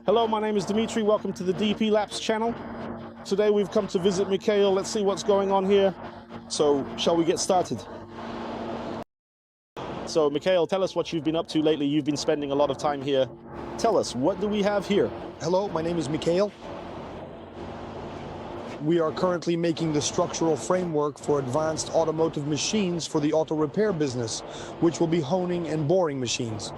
Hello, my name is Dmitry. Welcome to the DP Labs channel. Today we've come to visit Mikhail. Let's see what's going on here. So, shall we get started? So, Mikhail, tell us what you've been up to lately. You've been spending a lot of time here. Tell us, what do we have here? Hello, my name is Mikhail. We are currently making the structural framework for advanced automotive machines for the auto repair business, which will be honing and boring machines.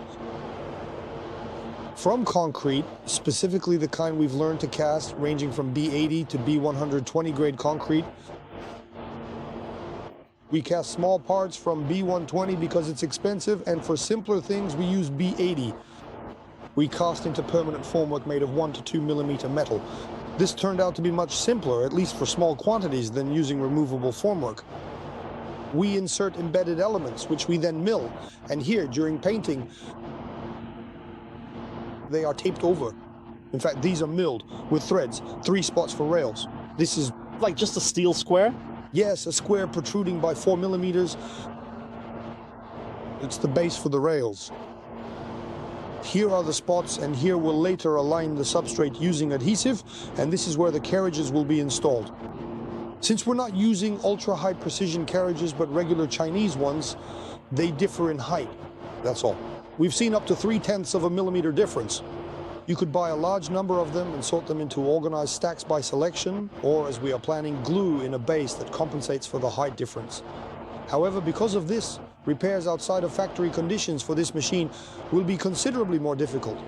From concrete, specifically the kind we've learned to cast, ranging from B80 to B120 grade concrete, we cast small parts from B120 because it's expensive, and for simpler things we use B80. We cast into permanent formwork made of 1 to 2 millimeter metal. This turned out to be much simpler, at least for small quantities, than using removable formwork. We insert embedded elements, which we then mill, and here, during painting, they are taped over. In fact, these are milled with threads, 3 spots for rails. This is like just a steel square? Yes, a square protruding by 4 millimeters. It's the base for the rails. Here are the spots, and here we'll later align the substrate using adhesive, and this is where the carriages will be installed. Since we're not using ultra-high precision carriages but regular Chinese ones, they differ in height, that's all. We've seen up to 0.3 of a millimeter difference. You could buy a large number of them and sort them into organized stacks by selection, or, as we are planning, glue in a base that compensates for the height difference. However, because of this, repairs outside of factory conditions for this machine will be considerably more difficult.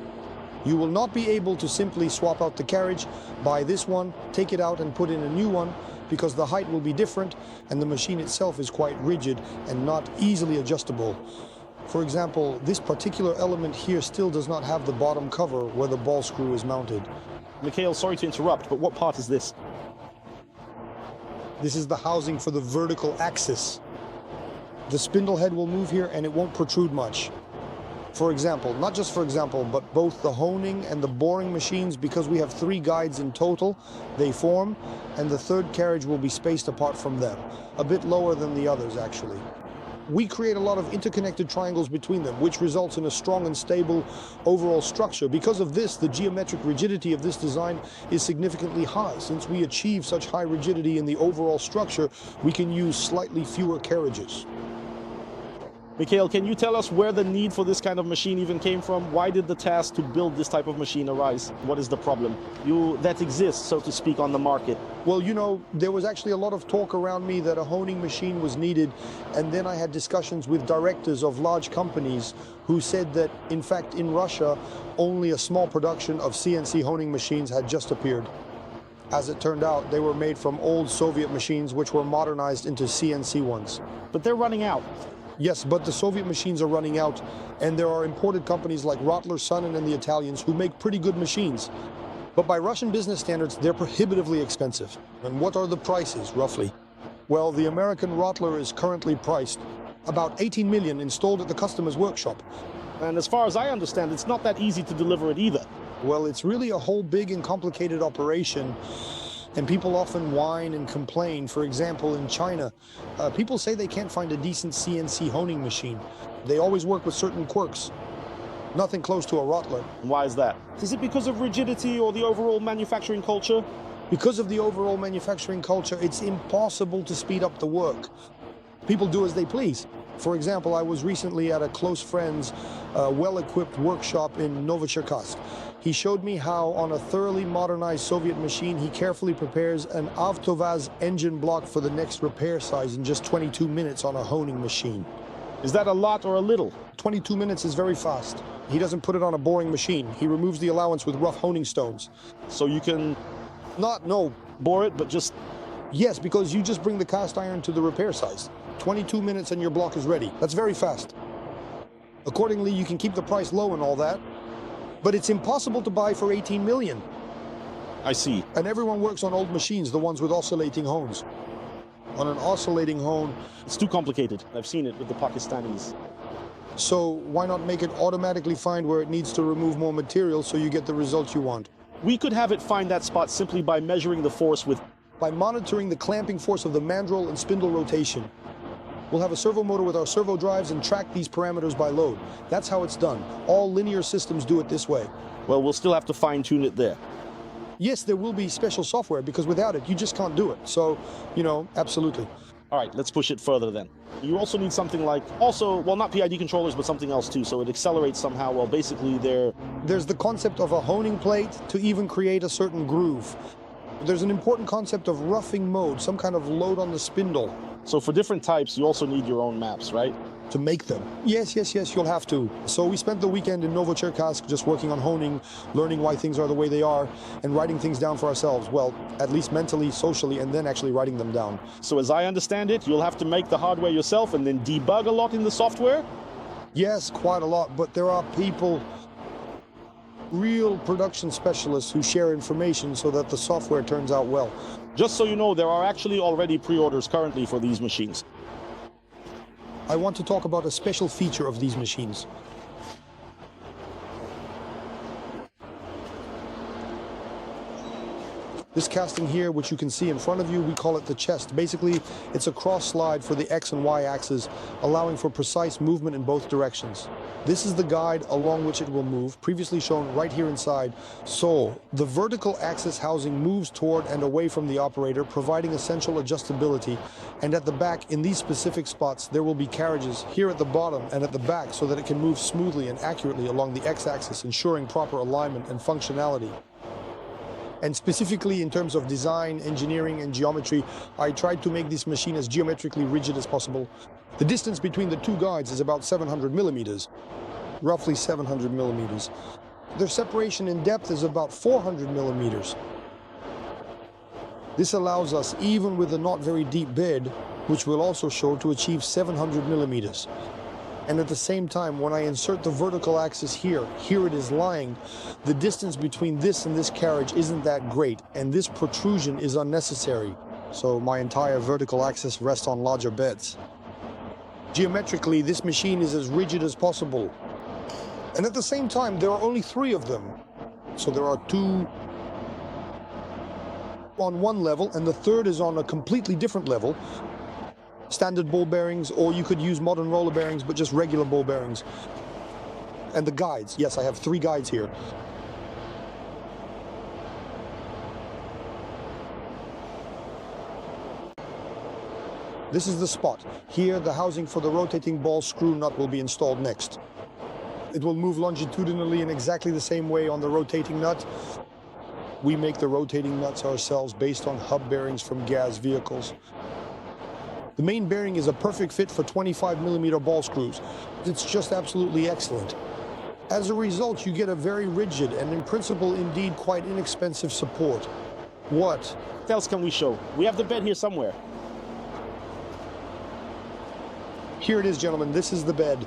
You will not be able to simply swap out the carriage, buy this one, take it out and put in a new one, because the height will be different and the machine itself is quite rigid and not easily adjustable. For example, this particular element here still does not have the bottom cover where the ball screw is mounted. Mikhail, sorry to interrupt, but what part is this? This is the housing for the vertical axis. The spindle head will move here and it won't protrude much. For example, not just for example, but both the honing and the boring machines, because we have 3 guides in total, they form, and the 3rd carriage will be spaced apart from them, a bit lower than the others actually. We create a lot of interconnected triangles between them, which results in a strong and stable overall structure. Because of this, the geometric rigidity of this design is significantly high. Since we achieve such high rigidity in the overall structure, we can use slightly fewer carriages. Mikhail, can you tell us where the need for this kind of machine even came from? Why did the task to build this type of machine arise? What is the problem that exists, so to speak, on the market? Well, you know, there was actually a lot of talk around me that a honing machine was needed, and then I had discussions with directors of large companies who said that, in fact, in Russia, only a small production of CNC honing machines had just appeared. As it turned out, they were made from old Soviet machines which were modernized into CNC ones. But they're running out. Yes, but the Soviet machines are running out, and there are imported companies like Rottler, Sonnen, and the Italians who make pretty good machines. But by Russian business standards, they're prohibitively expensive. And what are the prices, roughly? Well, the American Rottler is currently priced about 18 million installed at the customer's workshop. And as far as I understand, it's not that easy to deliver it either. Well, it's really a whole big and complicated operation. And people often whine and complain. For example, in China, people say they can't find a decent CNC honing machine. They always work with certain quirks. Nothing close to a Rottler. Why is that? Is it because of rigidity or the overall manufacturing culture? Because of the overall manufacturing culture, it's impossible to speed up the work. People do as they please. For example, I was recently at a close friend's well-equipped workshop in Novocherkassk. He showed me how, on a thoroughly modernized Soviet machine, he carefully prepares an Avtovaz engine block for the next repair size in just 22 minutes on a honing machine. Is that a lot or a little? 22 minutes is very fast. He doesn't put it on a boring machine. He removes the allowance with rough honing stones. So you can... No. Bore it, but just... Yes, because you just bring the cast iron to the repair size. 22 minutes and your block is ready. That's very fast. Accordingly, you can keep the price low and all that, but it's impossible to buy for 18 million. I see. And everyone works on old machines, the ones with oscillating hones. On an oscillating hone... It's too complicated. I've seen it with the Pakistanis. So why not make it automatically find where it needs to remove more material so you get the results you want? We could have it find that spot simply by measuring the force with... By monitoring the clamping force of the mandrel and spindle rotation. We'll have a servo motor with our servo drives and track these parameters by load. That's how it's done. All linear systems do it this way. Well, we'll still have to fine-tune it there. Yes, there will be special software because without it, you just can't do it. So, absolutely. All right, let's push it further then. You also need something like, well, not PID controllers, but something else too, so it accelerates somehow. Well, basically There's the concept of a honing plate to even create a certain groove. There's an important concept of roughing mode, some kind of load on the spindle. So for different types, you also need your own maps, right? To make them. Yes, you'll have to. So we spent the weekend in Novocherkassk just working on honing, learning why things are the way they are, and writing things down for ourselves. Well, at least mentally, socially, and then actually writing them down. So as I understand it, you'll have to make the hardware yourself and then debug a lot in the software? Yes, quite a lot, but there are people, real production specialists who share information so that the software turns out well. Just so you know, there are actually already pre-orders currently for these machines. I want to talk about a special feature of these machines. This casting here, which you can see in front of you, we call it the chest. Basically, it's a cross slide for the X and Y axes, allowing for precise movement in both directions. This is the guide along which it will move, previously shown right here inside. So, the vertical axis housing moves toward and away from the operator, providing essential adjustability. And at the back, in these specific spots, there will be carriages here at the bottom and at the back so that it can move smoothly and accurately along the X-axis, ensuring proper alignment and functionality. And specifically in terms of design, engineering, and geometry, I tried to make this machine as geometrically rigid as possible. The distance between the two guides is about 700 millimeters, roughly 700 millimeters. Their separation in depth is about 400 millimeters. This allows us, even with a not very deep bed, which we'll also show, to achieve 700 millimeters. And at the same time, when I insert the vertical axis here it is lying, the distance between this and this carriage isn't that great, and this protrusion is unnecessary. So my entire vertical axis rests on larger beds. Geometrically, this machine is as rigid as possible. And at the same time, there are only 3 of them. So there are 2 on one level, and the third is on a completely different level. Standard ball bearings, or you could use modern roller bearings, but just regular ball bearings. And the guides. Yes, I have 3 guides here. This is the spot. Here, the housing for the rotating ball screw nut will be installed next. It will move longitudinally in exactly the same way on the rotating nut. We make the rotating nuts ourselves based on hub bearings from gas vehicles. The main bearing is a perfect fit for 25 millimeter ball screws. It's just absolutely excellent. As a result, you get a very rigid and in principle indeed quite inexpensive support. What else can we show? We have the bed here somewhere. Here it is, gentlemen. This is the bed.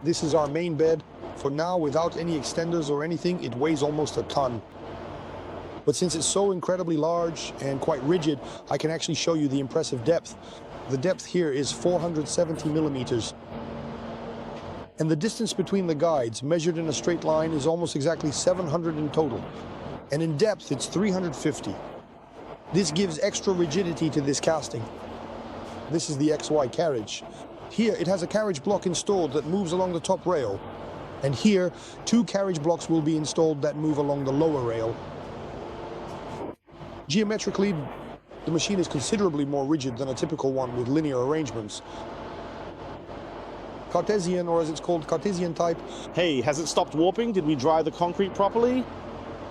This is our main bed. For now, without any extenders or anything, it weighs almost a ton. But since it's so incredibly large and quite rigid, I can actually show you the impressive depth. The depth here is 470 millimeters. And the distance between the guides, measured in a straight line, is almost exactly 700 in total. And in depth, it's 350. This gives extra rigidity to this casting. This is the XY carriage. Here, it has a carriage block installed that moves along the top rail. And here, 2 carriage blocks will be installed that move along the lower rail. Geometrically, the machine is considerably more rigid than a typical one with linear arrangements. Cartesian, or as it's called, Cartesian type. Hey, has it stopped warping? Did we dry the concrete properly?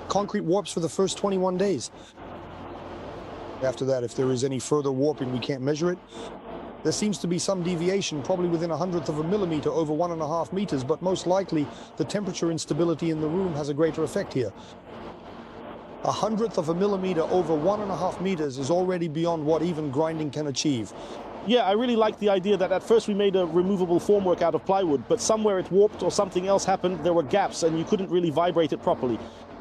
Concrete warps for the first 21 days. After that, if there is any further warping, we can't measure it. There seems to be some deviation, probably within 1/100th of a millimeter over 1.5 meters, but most likely the temperature instability in the room has a greater effect here. 1/100th of a millimeter over 1.5 meters is already beyond what even grinding can achieve. Yeah, I really like the idea that at first we made a removable formwork out of plywood, but somewhere it warped or something else happened, there were gaps and you couldn't really vibrate it properly.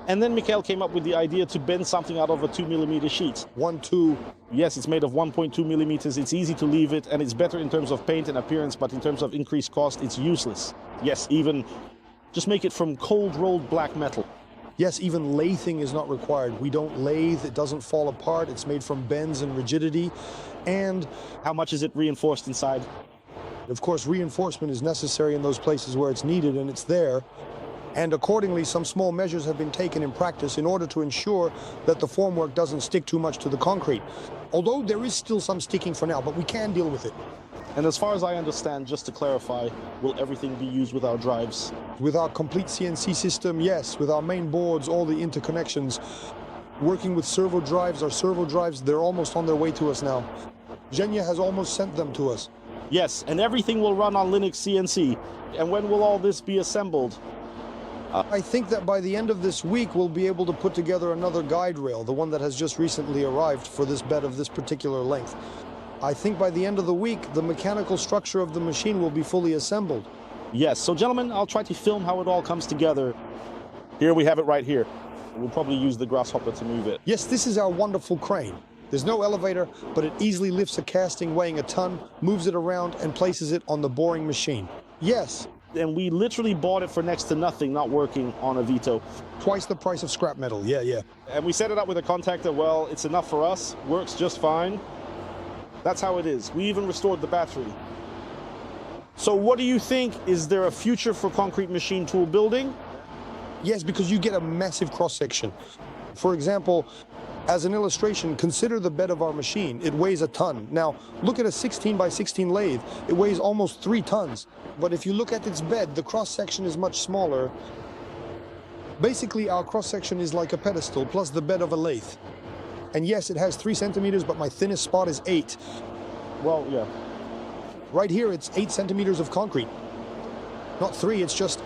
And then Mikhail came up with the idea to bend something out of a 2 millimeter sheet. 1.2. Yes, it's made of 1.2 millimeters. It's easy to leave it and it's better in terms of paint and appearance, but in terms of increased cost, it's useless. Yes, even just make it from cold rolled black metal. Yes, even lathing is not required. We don't lathe, it doesn't fall apart, it's made from bends and rigidity. And How much is it reinforced inside? of course, reinforcement is necessary in those places where it's needed, and it's there. And accordingly, some small measures have been taken in practice in order to ensure that the formwork doesn't stick too much to the concrete. Although there is still some sticking for now, but we can deal with it. And as far as I understand, just to clarify, will everything be used with our drives? With our complete CNC system, yes. With our main boards, all the interconnections. Working with servo drives, our servo drives, they're almost on their way to us now. Zhenya has almost sent them to us. Yes, and everything will run on Linux CNC. And when will all this be assembled? I think that by the end of this week, we'll be able to put together another guide rail, the one that has just recently arrived for this bed of this particular length. I think by the end of the week, the mechanical structure of the machine will be fully assembled. Yes, so gentlemen, I'll try to film how it all comes together. Here we have it right here. We'll probably use the grasshopper to move it. Yes, this is our wonderful crane. There's no elevator, but it easily lifts a casting weighing a ton, moves it around, and places it on the boring machine. Yes. And we literally bought it for next to nothing, not working on a Vito. Twice the price of scrap metal, yeah. And we set it up with a contactor. Well, it's enough for us, works just fine. That's how it is. We even restored the battery. So what do you think? Is there a future for concrete machine tool building? Yes, because you get a massive cross-section. For example, as an illustration, consider the bed of our machine. It weighs a ton. Now, look at a 16 by 16 lathe. It weighs almost 3 tons. But if you look at its bed, the cross-section is much smaller. Basically, our cross-section is like a pedestal plus the bed of a lathe. And yes, it has 3 centimeters, but my thinnest spot is 8. Well, yeah. Right here, it's 8 centimeters of concrete. Not 3, it's just,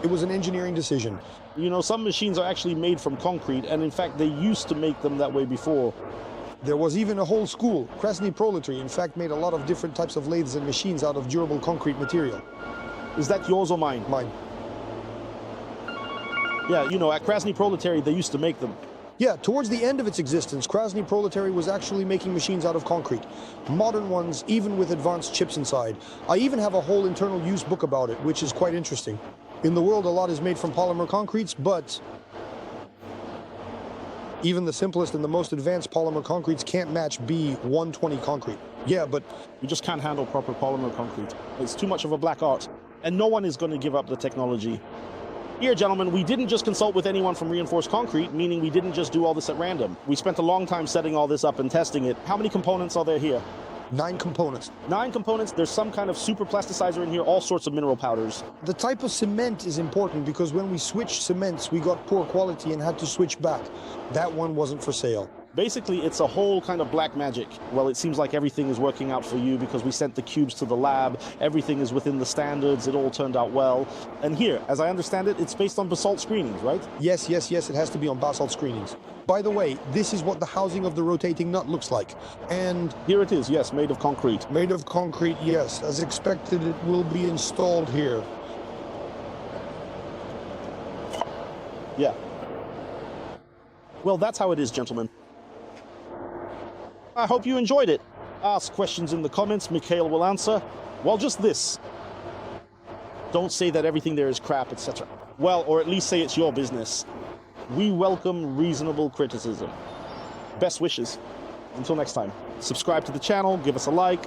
it was an engineering decision. You know, some machines are actually made from concrete, and in fact, they used to make them that way before. There was even a whole school. Krasny Proletary, in fact, made a lot of different types of lathes and machines out of durable concrete material. Is that yours or mine? Mine. Yeah, you know, at Krasny Proletary, they used to make them. Yeah, towards the end of its existence, Krasny Proletary was actually making machines out of concrete. Modern ones, even with advanced chips inside. I even have a whole internal use book about it, which is quite interesting. In the world, a lot is made from polymer concretes, but even the simplest and the most advanced polymer concretes can't match B120 concrete. Yeah, but we just can't handle proper polymer concrete. It's too much of a black art, and no one is going to give up the technology. Here, gentlemen, we didn't just consult with anyone from Reinforced Concrete, meaning we didn't just do all this at random. We spent a long time setting all this up and testing it. How many components are there here? 9 components. 9 components. There's some kind of super plasticizer in here, all sorts of mineral powders. The type of cement is important because when we switched cements, we got poor quality and had to switch back. That one wasn't for sale. Basically, it's a whole kind of black magic. Well, it seems like everything is working out for you because we sent the cubes to the lab. Everything is within the standards. It all turned out well. And here, as I understand it, it's based on basalt screenings, right? Yes, it has to be on basalt screenings. By the way, this is what the housing of the rotating nut looks like. And here it is, yes, made of concrete. Made of concrete, yes. As expected, it will be installed here. Yeah. Well, that's how it is, gentlemen. I hope you enjoyed it. Ask questions in the comments, Mikhail will answer. Well, just this. Don't say that everything there is crap, etc. Well, or at least say it's your business. We welcome reasonable criticism. Best wishes. Until next time. Subscribe to the channel, give us a like,